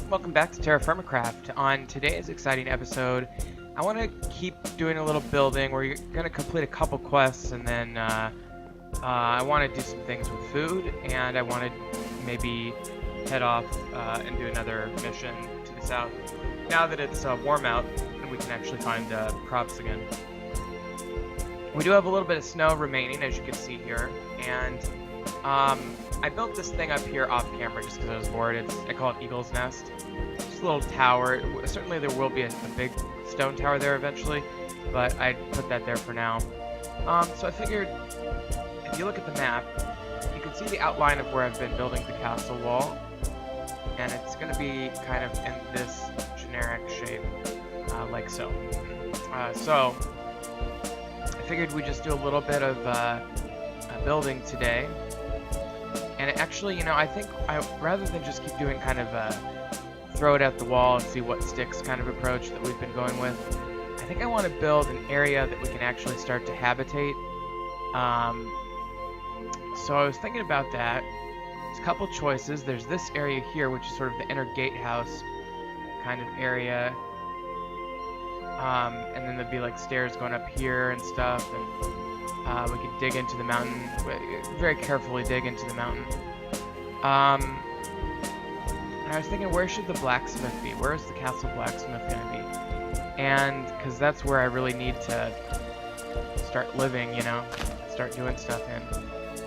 welcome back to TerraFirmaCraft. On today's exciting episode, I want to keep doing a little building. We're going to complete a couple quests, and then I want to do some things with food, and I want to maybe head off and do another mission to the south. Now that it's warm out, and we can actually find crops again. We do have a little bit of snow remaining, as you can see here, and I built this thing up here off camera just because I was bored. I call it Eagle's Nest. Just a little tower. Certainly there will be a big stone tower there eventually, but I put that there for now. So I figured, if you look at the map, you can see the outline of where I've been building the castle wall, and it's going to be kind of in this generic shape, like so. So I figured we'd just do a little bit of building today. And actually, you know, I think rather than just keep doing kind of a throw it at the wall and see what sticks kind of approach that we've been going with, I think I want to build an area that we can actually start to habitate. So I was thinking about that. There's a couple choices. There's this area here, which is sort of the inner gatehouse kind of area. And then there'd be like stairs going up here and stuff, and we could dig into the mountain, very carefully dig into the mountain. And I was thinking, where should the blacksmith be? Where is the castle blacksmith going to be? And because that's where I really need to start living, you know, start doing stuff in.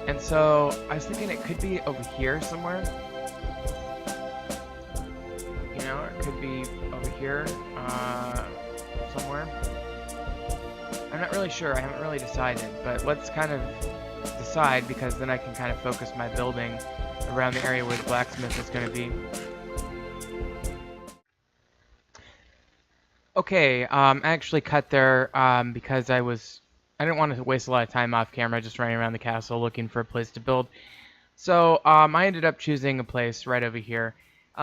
And so I was thinking it could be over here somewhere. You know, it could be over here somewhere. I'm not really sure, I haven't really decided, but let's kind of decide, because then I can kind of focus my building around the area where the blacksmith is going to be. Okay, I actually cut there because I didn't want to waste a lot of time off camera just running around the castle looking for a place to build. So I ended up choosing a place right over here.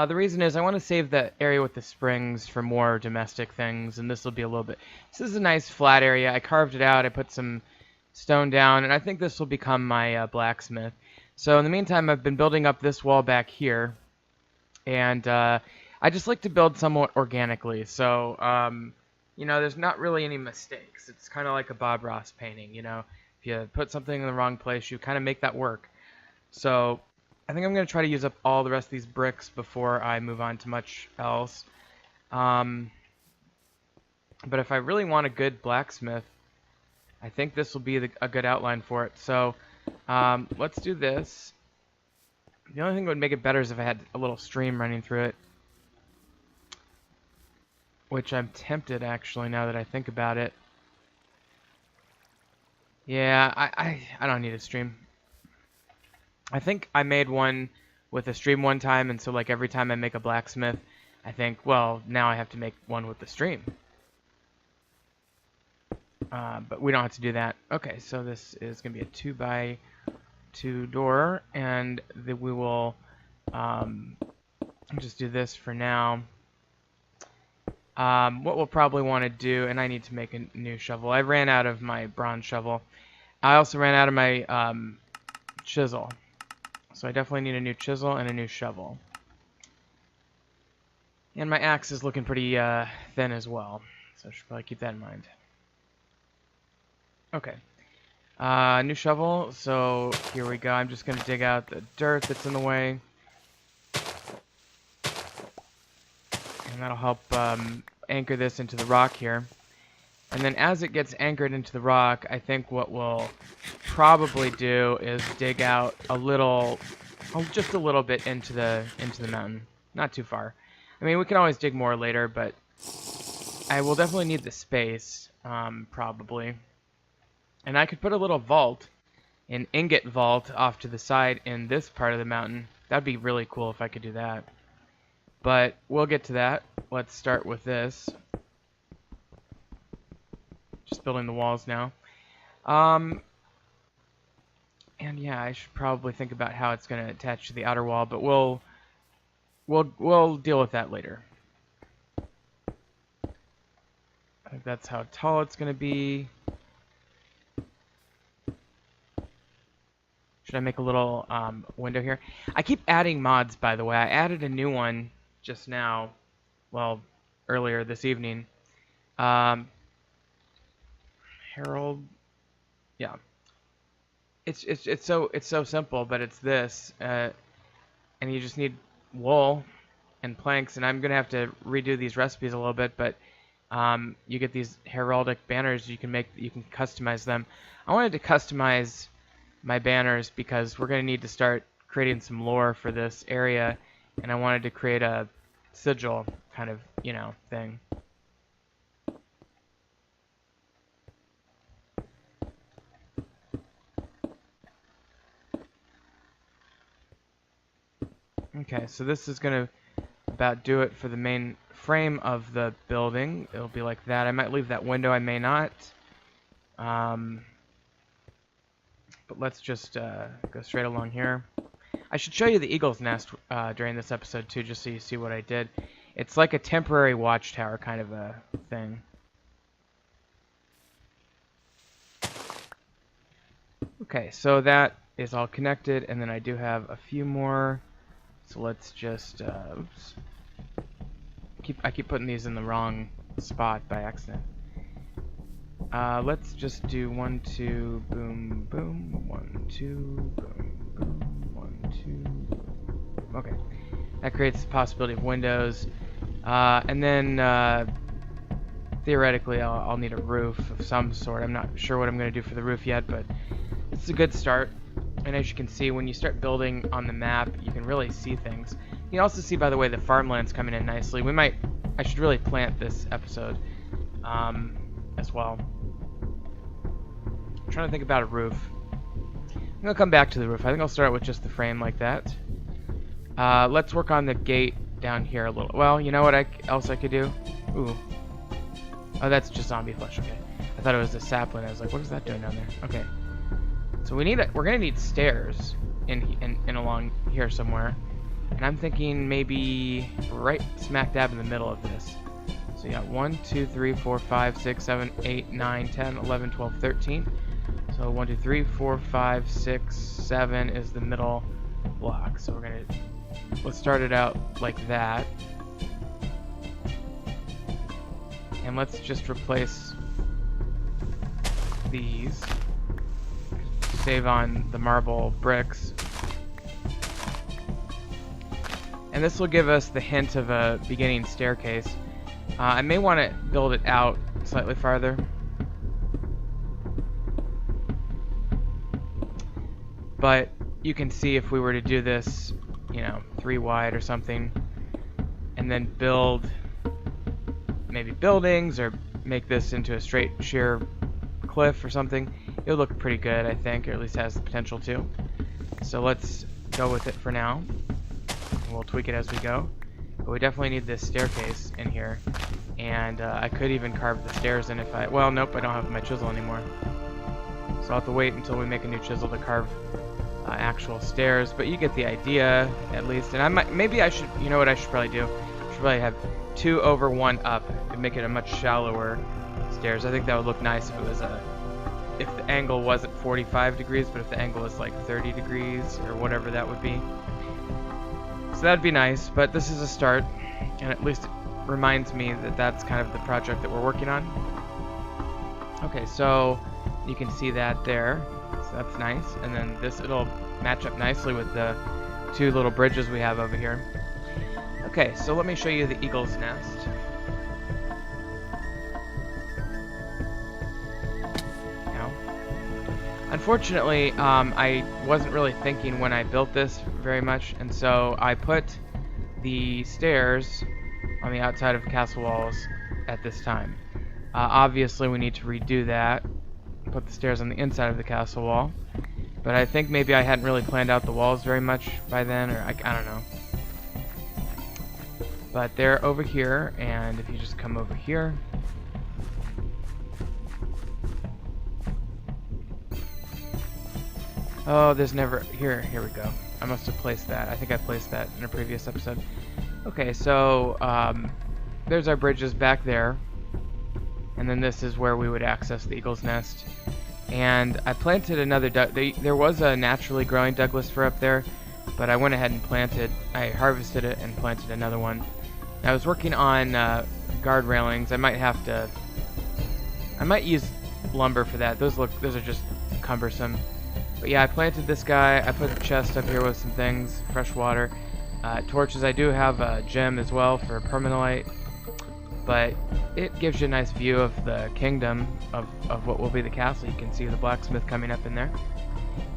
The reason is I want to save the area with the springs for more domestic things, and this will be a little bit... This is a nice flat area. I carved it out. I put some stone down, and I think this will become my blacksmith. So in the meantime, I've been building up this wall back here, and I just like to build somewhat organically. So, you know, there's not really any mistakes. It's kind of like a Bob Ross painting, you know. If you put something in the wrong place, you kind of make that work. So I think I'm going to try to use up all the rest of these bricks before I move on to much else. But if I really want a good blacksmith, I think this will be a good outline for it. So let's do this. The only thing that would make it better is if I had a little stream running through it, which I'm tempted, actually, now that I think about it. Yeah, I don't need a stream. I think I made one with a stream one time, and so like every time I make a blacksmith, I think, well, now I have to make one with the stream. But we don't have to do that. Okay, so this is going to be a 2x2 door, and we will just do this for now. What we'll probably want to do, and I need to make a new shovel. I ran out of my bronze shovel. I also ran out of my chisel. So I definitely need a new chisel and a new shovel. And my axe is looking pretty thin as well, so I should probably keep that in mind. Okay. New shovel, so here we go. I'm just going to dig out the dirt that's in the way. And that'll help anchor this into the rock here. And then as it gets anchored into the rock, I think what we'll probably do is dig out a little, just a little bit into the mountain. Not too far. I mean, we can always dig more later, but I will definitely need the space, probably. And I could put a little vault, an ingot vault, off to the side in this part of the mountain. That'd be really cool if I could do that. But we'll get to that. Let's start with this. Just building the walls now. And yeah, I should probably think about how it's going to attach to the outer wall, but we'll deal with that later. I think that's how tall it's going to be. Should I make a little window here? I keep adding mods, by the way. I added a new one just now, well, earlier this evening. Herald, yeah. It's so simple, but it's this, and you just need wool and planks, and I'm gonna have to redo these recipes a little bit, but you get these heraldic banners. You can customize them. I wanted to customize my banners because we're gonna need to start creating some lore for this area, and I wanted to create a sigil kind of, thing. Okay, so this is gonna about do it for the main frame of the building. It'll be like that. I might leave that window, I may not. But let's just go straight along here. I should show you the eagle's nest during this episode too, just so you see what I did. It's like a temporary watchtower kind of a thing. Okay, so that is all connected, and then I do have a few more. So let's just, oops. I keep putting these in the wrong spot by accident. Let's just do 1, 2, boom, boom, 1, 2, boom, boom, 1, 2, boom. Okay, that creates the possibility of windows, and then theoretically I'll need a roof of some sort. I'm not sure what I'm going to do for the roof yet, but it's a good start. And as you can see, when you start building on the map, you can really see things. You can also see, by the way, the farmland's coming in nicely. I should really plant this episode as well. I'm trying to think about a roof. I'm going to come back to the roof. I think I'll start with just the frame like that. Let's work on the gate down here a little. Well, you know what else I could do? Ooh. Oh, that's just zombie flesh. Okay. I thought it was a sapling. I was like, what is that doing down there? Okay. So we're gonna need stairs in along here somewhere, and I'm thinking maybe right smack dab in the middle of this. So you got 1, 2, 3, 4, 5, 6, 7, 8, 9, 10, 11, 12, 13. So 1, 2, 3, 4, 5, 6, 7 is the middle block. So let's start it out like that, and let's just replace these. Save on the marble bricks, and this will give us the hint of a beginning staircase. I may want to build it out slightly farther, but you can see if we were to do this, 3 wide or something, and then build maybe buildings or make this into a straight sheer cliff or something, it'll look pretty good, I think, or at least has the potential to. So let's go with it for now, and we'll tweak it as we go. But we definitely need this staircase in here, and I could even carve the stairs in if well, nope, I don't have my chisel anymore. So I'll have to wait until we make a new chisel to carve actual stairs, but you get the idea, at least. And maybe I should, you know what I should probably do? I should probably have 2 over 1 up and make it a much shallower stairs. I think that would look nice if it was if the angle wasn't 45 degrees, but if the angle is like 30 degrees or whatever that would be. So that'd be nice, but this is a start, and at least it reminds me that that's kind of the project that we're working on. Okay, so you can see that there, so that's nice, and then it'll match up nicely with the 2 little bridges we have over here. Okay, so let me show you the eagle's nest. Unfortunately, I wasn't really thinking when I built this very much, and so I put the stairs on the outside of the castle walls at this time. Obviously, we need to redo that, put the stairs on the inside of the castle wall, but I think maybe I hadn't really planned out the walls very much by then, or I don't know. But they're over here, and if you just come over here, oh, there's never... Here we go. I must have placed that. I think I placed that in a previous episode. Okay, so there's our bridges back there. And then this is where we would access the eagle's nest. And I planted another... There was a naturally growing Douglas fir up there, but I went ahead and I harvested it and planted another one. I was working on guard railings. I might use lumber for that. Those are just cumbersome. But yeah, I planted this guy. I put a chest up here with some things, fresh water, torches. I do have a gem as well for permanentite, but it gives you a nice view of the kingdom of what will be the castle. You can see the blacksmith coming up in there,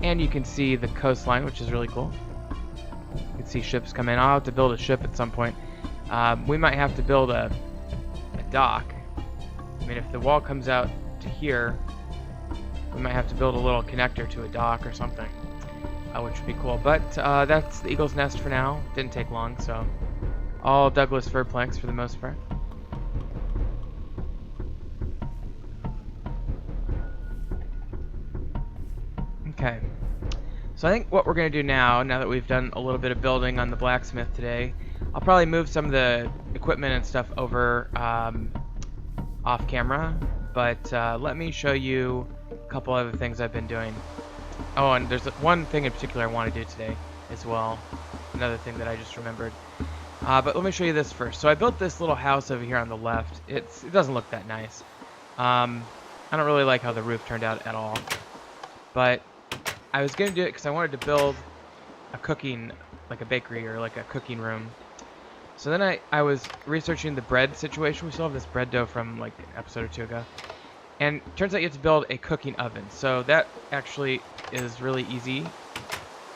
and you can see the coastline, which is really cool. You can see ships come in. I'll have to build a ship at some point. We might have to build a dock. I mean, if the wall comes out to here, we might have to build a little connector to a dock or something, which would be cool. But that's the eagle's nest for now. Didn't take long, so all Douglas fir planks for the most part. Okay, so I think what we're going to do now that we've done a little bit of building on the blacksmith today, I'll probably move some of the equipment and stuff over off camera, but let me show you a couple other things I've been doing. Oh, and there's one thing in particular I want to do today as well. Another thing that I just remembered. But let me show you this first. So I built this little house over here on the left. It doesn't look that nice. I don't really like how the roof turned out at all. But I was going to do it because I wanted to build a cooking, like a bakery or like a cooking room. So then I was researching the bread situation. We still have this bread dough from like an episode or two ago. And it turns out you have to build a cooking oven. So that actually is really easy.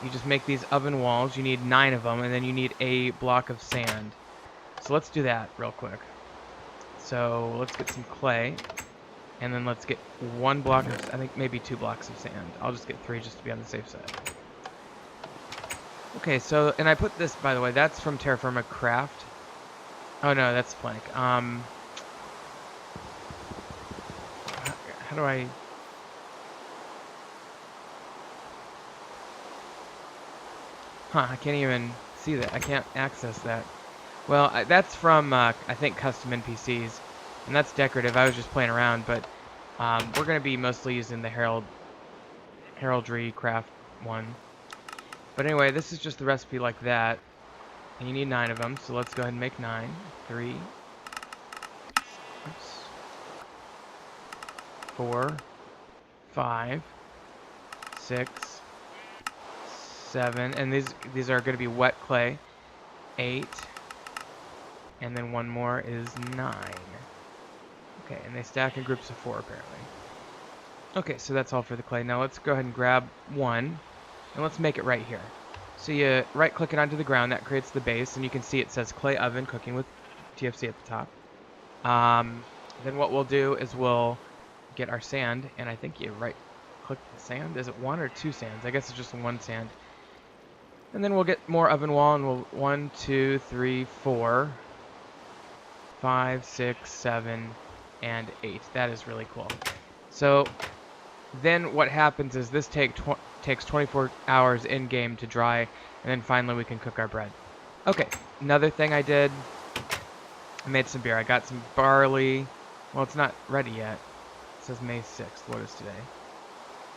You just make these oven walls. You need 9 of them, and then you need a block of sand. So let's do that real quick. So let's get some clay, and then let's get 1 block of, I think maybe 2 blocks of sand. I'll just get 3 just to be on the safe side. Okay, so, and I put this, by the way, that's from TerraFirmaCraft. Oh no, that's plank. How do I... I can't even see that. I can't access that. Well, that's from, I think, custom NPCs. And that's decorative. I was just playing around, but we're going to be mostly using the heraldry craft one. But anyway, this is just the recipe like that. And you need 9 of them, so let's go ahead and make 9. 3. Oops. 4, 5, 6, 7, and these are going to be wet clay. 8, and then 1 more is 9. Okay, and they stack in groups of 4 apparently. Okay, so that's all for the clay. Now let's go ahead and grab 1, and let's make it right here. So you right-click it onto the ground. That creates the base, and you can see it says clay oven cooking with TFC at the top. Then what we'll do is we'll get our sand, and I think you right-click the sand. Is it 1 or 2 sands? I guess it's just 1 sand. And then we'll get more oven wall, and we'll 1, 2, 3, 4, 5, 6, 7, and 8. That is really cool. So then what happens is this takes 24 hours in-game to dry, and then finally we can cook our bread. Okay, another thing I did, I made some beer. I got some barley. Well, it's not ready yet. It says May 6th. What is today?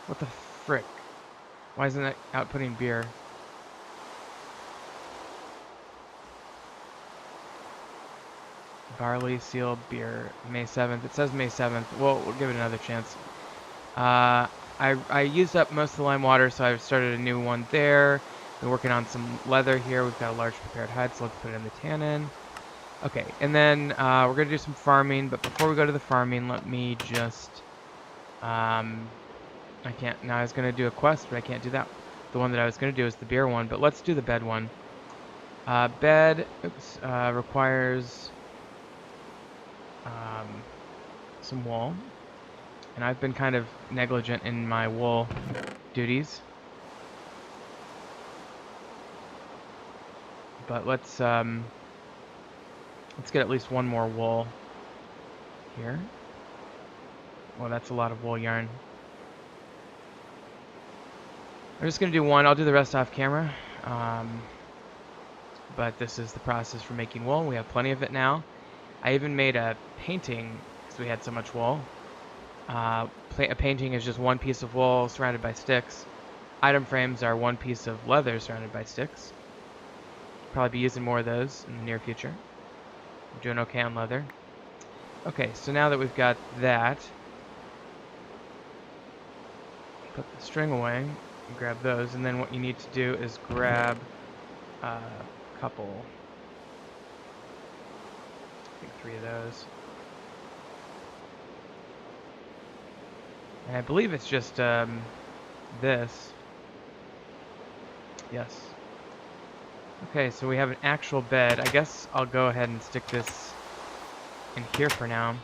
What the frick? Why isn't it outputting beer? Barley sealed beer, May 7th. It says May 7th. We'll give it another chance. I used up most of the lime water, so I've started a new one there. Been working on some leather here. We've got a large prepared hide, so let's put it in the tannin. Okay, and then we're going to do some farming, but before we go to the farming, let me just... I can't... Now I was going to do a quest, but I can't do that. The one that I was going to do is the beer one, but let's do the bed one. Bed requires some wool, and I've been kind of negligent in my wool duties. But let's get at least 1 more wool here. Well, that's a lot of wool yarn. I'm just going to do 1. I'll do the rest off camera. But this is the process for making wool. We have plenty of it now. I even made a painting because we had so much wool. A painting is just 1 piece of wool surrounded by sticks. Item frames are 1 piece of leather surrounded by sticks. Probably be using more of those in the near future. I'm doing okay on leather. Okay, so now that we've got that, put the string away and grab those, and then what you need to do is grab a couple, I think 3 of those. And I believe it's just this. Yes. Okay, so we have an actual bed. I guess I'll go ahead and stick this in here for now.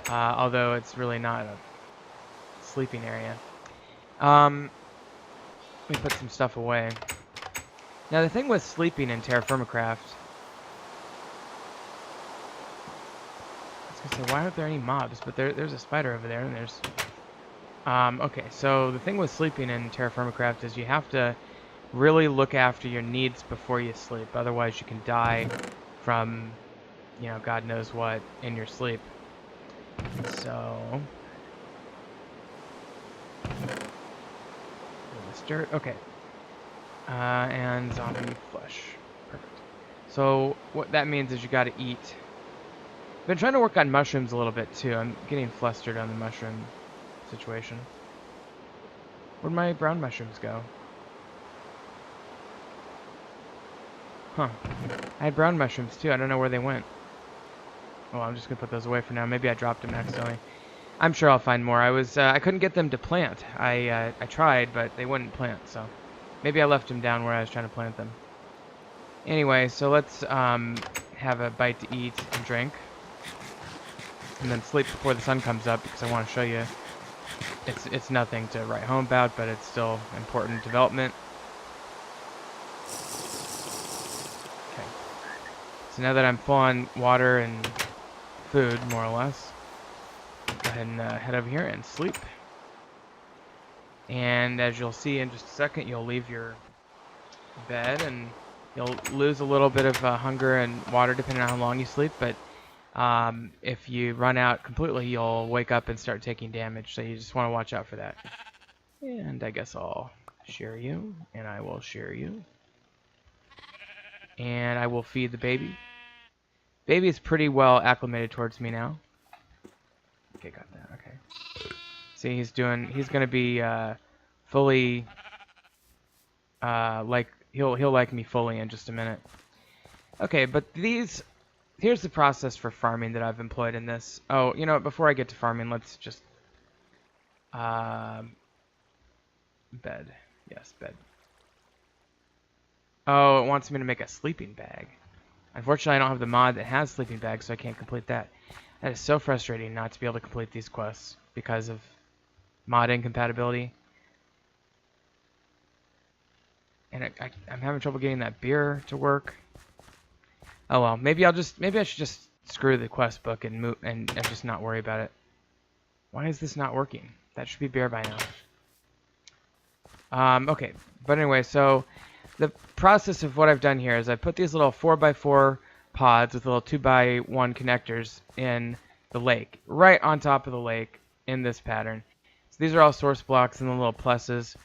Although it's really not a sleeping area. Let me put some stuff away. Now the thing with sleeping in TerraFirmaCraft, I was gonna say, why aren't there any mobs? But there's a spider over there, and there's... okay, so the thing with sleeping in TerraFirmaCraft is you have to really look after your needs before you sleep. Otherwise you can die from, you know, God knows what in your sleep. So... this dirt, okay. And zombie flesh. Perfect. So what that means is you gotta eat. I've been trying to work on mushrooms a little bit too. I'm getting flustered on the mushroom situation. Where'd my brown mushrooms go? Huh. I had brown mushrooms too. I don't know where they went. Well, I'm just gonna put those away for now. Maybe I dropped them accidentally. I'm sure I'll find more. I couldn't get them to plant. I tried, but they wouldn't plant, so maybe I left them down where I was trying to plant them. Anyway, so let's have a bite to eat and drink, and then sleep before the sun comes up, because I want to show you it's nothing to write home about, but it's still important development. Okay. So now that I'm full on water and food, more or less, go ahead and head over here and sleep. And as you'll see in just a second, you'll leave your bed and you'll lose a little bit of hunger and water depending on how long you sleep, but if you run out completely, you'll wake up and start taking damage, so you just want to watch out for that. And I guess I'll share you, and I will share you. And I will feed the baby. Baby is pretty well acclimated towards me now. Okay, got that, okay. See, he's gonna be fully, like, he'll like me fully in just a minute. Okay, but here's the process for farming that I've employed in this. Oh, you know what, before I get to farming, let's just, bed. Yes, bed. Oh, it wants me to make a sleeping bag. Unfortunately, I don't have the mod that has sleeping bags, so I can't complete that. That is so frustrating not to be able to complete these quests because of mod incompatibility. And I'm having trouble getting that beer to work. Oh well, maybe I should just screw the quest book and move and just not worry about it. Why is this not working? That should be beer by now. Okay, but anyway, so the process of what I've done here is I put these little 4x4 pods with little 2x1 connectors in the lake, right on top of the lake in this pattern. So these are all source blocks and the little pluses.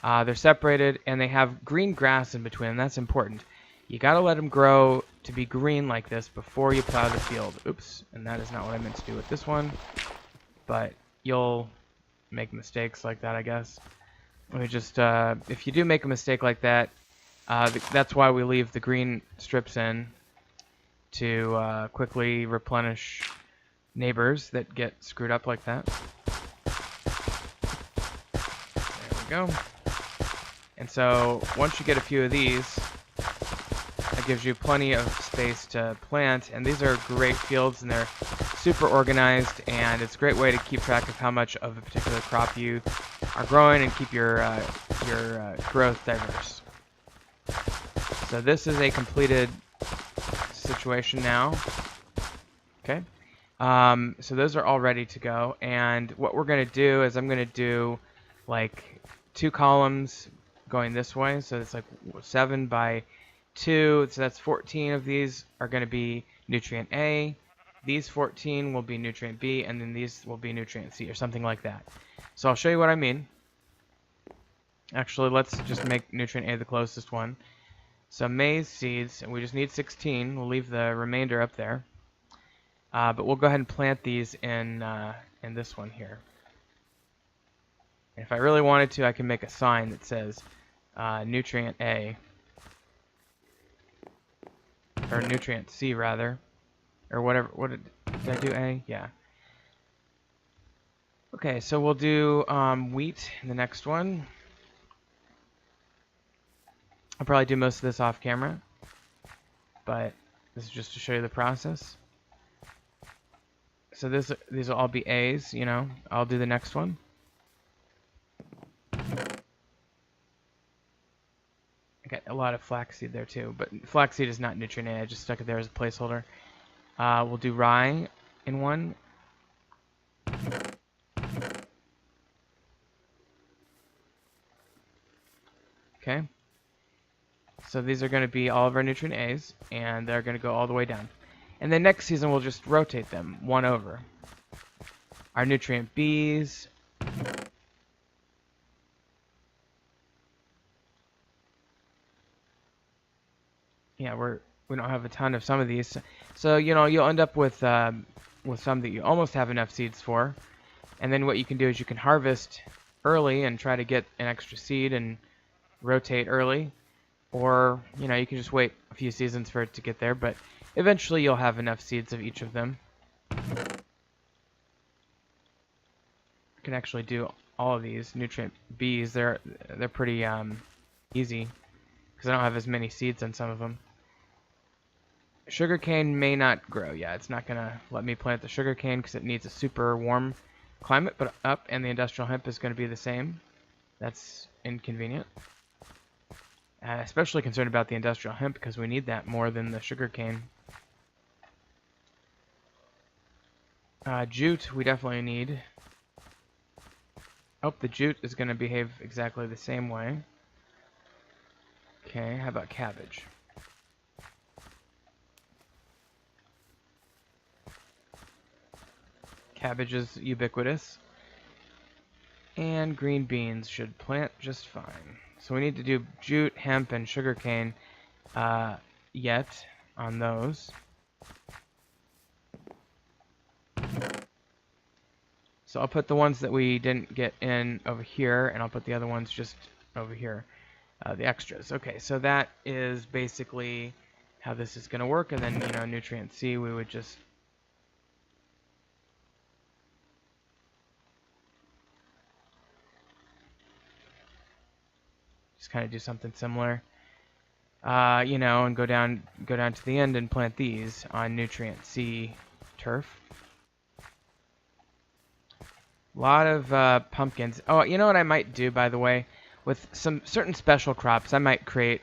They're separated and they have green grass in between, and that's important. You gotta let them grow to be green like this before you plow the field. Oops, and that is not what I meant to do with this one, but you'll make mistakes like that, I guess. Let me just, if you do make a mistake like that, that's why we leave the green strips in, to quickly replenish neighbors that get screwed up like that. There we go. And so once you get a few of these, that gives you plenty of space to plant, and these are great fields and they're super organized, and it's a great way to keep track of how much of a particular crop you are growing and keep your growth diverse. So this is a completed situation now. Okay. So those are all ready to go, and what we're going to do is I'm going to do like 2 columns going this way, so it's like 7 by 2, so that's 14 of these are going to be nutrient A, these 14 will be nutrient B, and then these will be nutrient C, or something like that. So I'll show you what I mean. Actually, let's just make nutrient A the closest one. So maize seeds, and we just need 16. We'll leave the remainder up there. But we'll go ahead and plant these in this one here. And if I really wanted to, I can make a sign that says nutrient A. Or nutrient C, rather. Or whatever. What did I do? A? Yeah. Okay, so we'll do wheat in the next one. I'll probably do most of this off camera, but this is just to show you the process. So these will all be A's, you know. I'll do the next one. I got a lot of flaxseed there too, but flaxseed is not nutrient A. I just stuck it there as a placeholder. We'll do rye in one. Okay. So these are going to be all of our nutrient A's, and they're going to go all the way down. And then next season, we'll just rotate them one over. Our nutrient B's. Yeah, we don't have a ton of some of these. So, you know, you'll end up with some that you almost have enough seeds for. And then what you can do is you can harvest early and try to get an extra seed and rotate early. Or, you know, you can just wait a few seasons for it to get there, but eventually you'll have enough seeds of each of them. You can actually do all of these nutrient B's. They're pretty easy because I don't have as many seeds on some of them. Sugarcane may not grow. Yeah, it's not gonna let me plant the sugarcane because it needs a super warm climate, but and the industrial hemp is going to be the same. That's inconvenient. Especially concerned about the industrial hemp because we need that more than the sugarcane. Jute we definitely need. Oh, the jute is going to behave exactly the same way. Okay, how about cabbage? Cabbage is ubiquitous. And green beans should plant just fine. So we need to do jute, hemp, and sugarcane yet on those. So I'll put the ones that we didn't get in over here, and I'll put the other ones just over here, the extras. Okay, so that is basically how this is going to work. And then, you know, nutrient C, we would just kind of do something similar, you know, and go down to the end and plant these on nutrient C turf. A lot of pumpkins. Oh, you know what I might do, by the way, with some certain special crops, I might create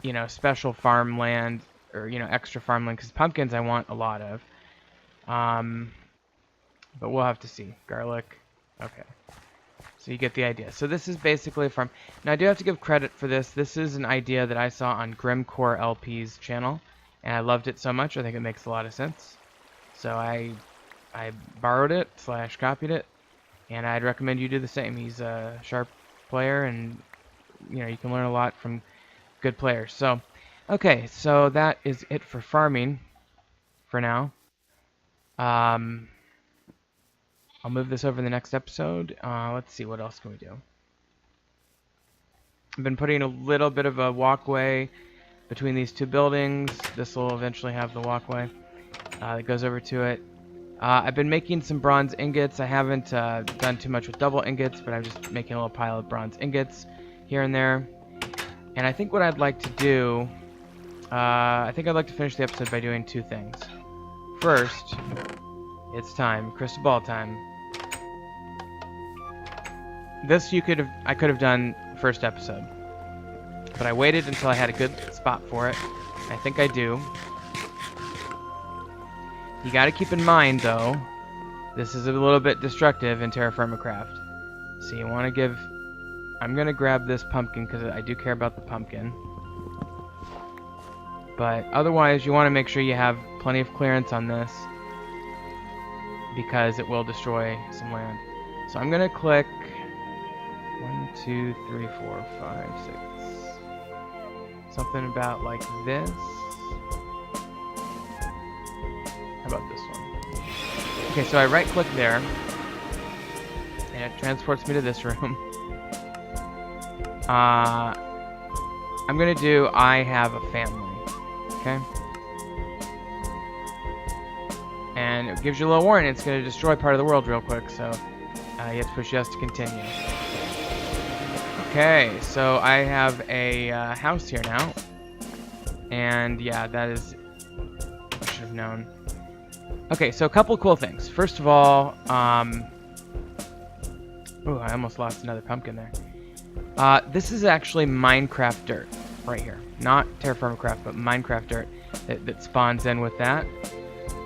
you know, special farmland or, you know, extra farmland because pumpkins I want a lot of. But we'll have to see. Garlic. Okay. So you get the idea. So this is basically a farm. Now I do have to give credit for this. This is an idea that I saw on Grimcore LP's channel, and I loved it so much. I think it makes a lot of sense. So I borrowed it / copied it, and I'd recommend you do the same. He's a sharp player, and you know you can learn a lot from good players. So, okay, so that is it for farming for now. I'll move this over in the next episode. Let's see, what else can we do? I've been putting a little bit of a walkway between these two buildings. This will eventually have the walkway that goes over to it. I've been making some bronze ingots. I haven't done too much with double ingots, but I'm just making a little pile of bronze ingots here and there. And I think what I'd like to do, I think I'd like to finish the episode by doing two things. First, it's time, crystal ball time. This I could have done first episode, but I waited until I had a good spot for it. I think I do. You got to keep in mind, though, this is a little bit destructive in TerraFirmaCraft. So you want to give... I'm going to grab this pumpkin because I do care about the pumpkin. But otherwise, you want to make sure you have plenty of clearance on this because it will destroy some land. So I'm going to click 1, 2, 3, 4, 5, 6. something about like this. How about this one? Okay, so I right click there, and it transports me to this room. I'm gonna do I have a family, okay? And it gives you a little warning, it's gonna destroy part of the world real quick, so you have to push yes to continue. Okay, so I have a house here now, and yeah, that is, I should have known. Okay, so a couple cool things. First of all, ooh, I almost lost another pumpkin there. This is actually Minecraft dirt right here. Not TerraFirmaCraft, but Minecraft dirt that spawns in with that.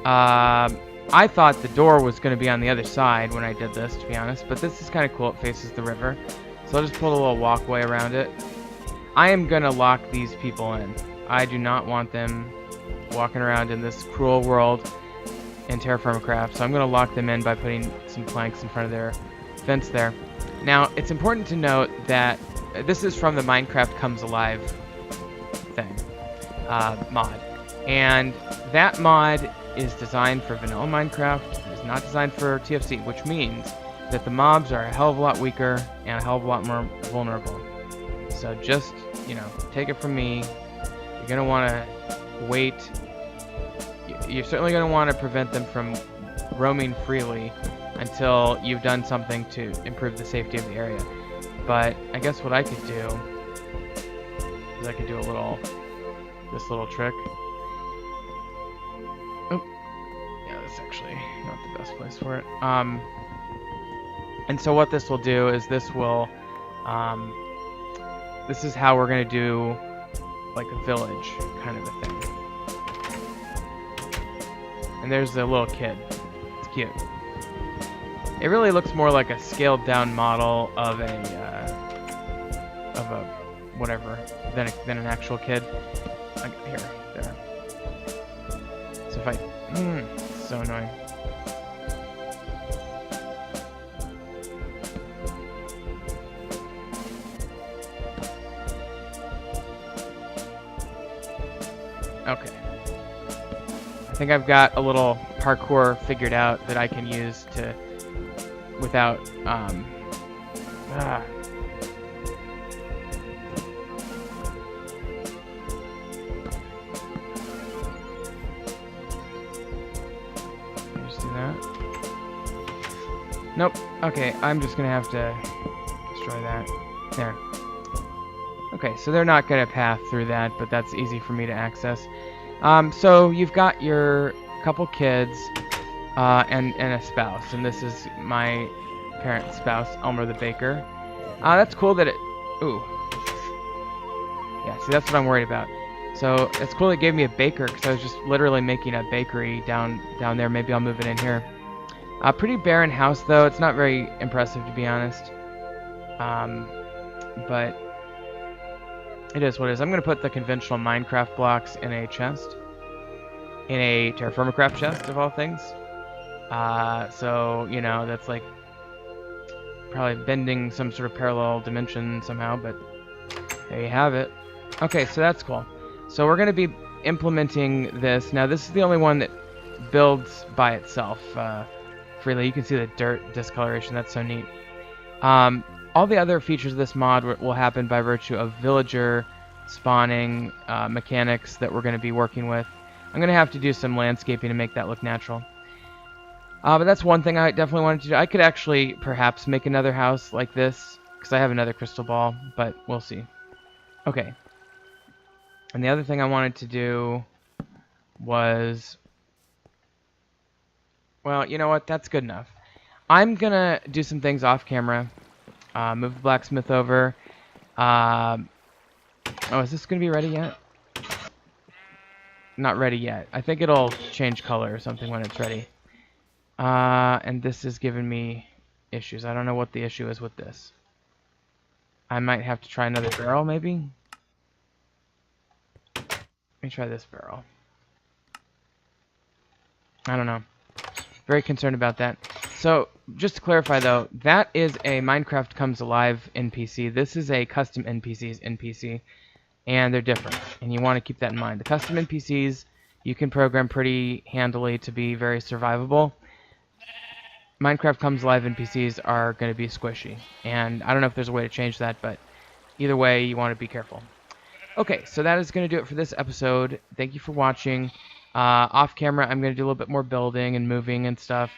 I thought the door was going to be on the other side when I did this, to be honest, but this is kind of cool. It faces the river. So I'll just put a little walkway around it. I am going to lock these people in. I do not want them walking around in this cruel world in TerraFirmaCraft, so I'm going to lock them in by putting some planks in front of their fence there. Now, it's important to note that this is from the Minecraft Comes Alive thing, mod. And that mod is designed for vanilla Minecraft. It is not designed for TFC, which means that the mobs are a hell of a lot weaker and a hell of a lot more vulnerable. So just, you know, take it from me. You're going to want to wait. You're certainly going to want to prevent them from roaming freely until you've done something to improve the safety of the area. But I guess what I could do is I could do this little trick. Oh, yeah, that's actually not the best place for it. And so what this will do is this will, this is how we're gonna do like a village kind of a thing. And there's the little kid. It's cute. It really looks more like a scaled down model of a whatever than an actual kid. Like, here, there. So if I, so annoying. Okay. I think I've got a little parkour figured out that I can use to, without, Just do that. Nope. Okay, I'm just gonna have to destroy that. There. Okay, so they're not gonna path through that, but that's easy for me to access. So you've got your couple kids, and a spouse, and this is my parent's spouse, Elmer the baker. That's cool that it, ooh. Yeah, see, that's what I'm worried about. So it's cool it gave me a baker, because I was just literally making a bakery down there. Maybe I'll move it in here. Pretty barren house, though. It's not very impressive, to be honest. But it is what it is. I'm going to put the conventional Minecraft blocks in a chest. In a TerraFirmaCraft chest, of all things. So, you know, that's like probably bending some sort of parallel dimension somehow, but there you have it. Okay, so that's cool. So we're going to be implementing this. Now, this is the only one that builds by itself freely. You can see the dirt discoloration. That's so neat. All the other features of this mod will happen by virtue of villager spawning mechanics that we're going to be working with. I'm going to have to do some landscaping to make that look natural. But that's one thing I definitely wanted to do. I could actually perhaps make another house like this, because I have another crystal ball, but we'll see. Okay. And the other thing I wanted to do was, well, you know what? That's good enough. I'm going to do some things off camera. Move the blacksmith over. Oh, is this going to be ready yet? Not ready yet. I think it'll change color or something when it's ready. And this is giving me issues. I don't know what the issue is with this. I might have to try another barrel, maybe? Let me try this barrel. I don't know. Very concerned about that. So, just to clarify though, that is a Minecraft Comes Alive NPC. This is a custom NPC's NPC. and they're different, and you want to keep that in mind. The custom NPCs you can program pretty handily to be very survivable. Minecraft Comes Live NPCs are going to be squishy, and I don't know if there's a way to change that, but either way, you want to be careful. Okay, so that is going to do it for this episode. Thank you for watching. Off camera, I'm going to do a little bit more building and moving and stuff,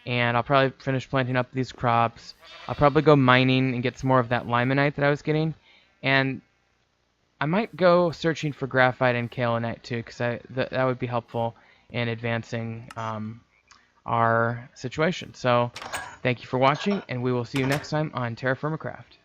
and I'll probably finish planting up these crops. I'll probably go mining and get some more of that limonite that I was getting, and I might go searching for graphite and kaolinite too, because that would be helpful in advancing our situation. So thank you for watching, and we will see you next time on TerraFirmaCraft.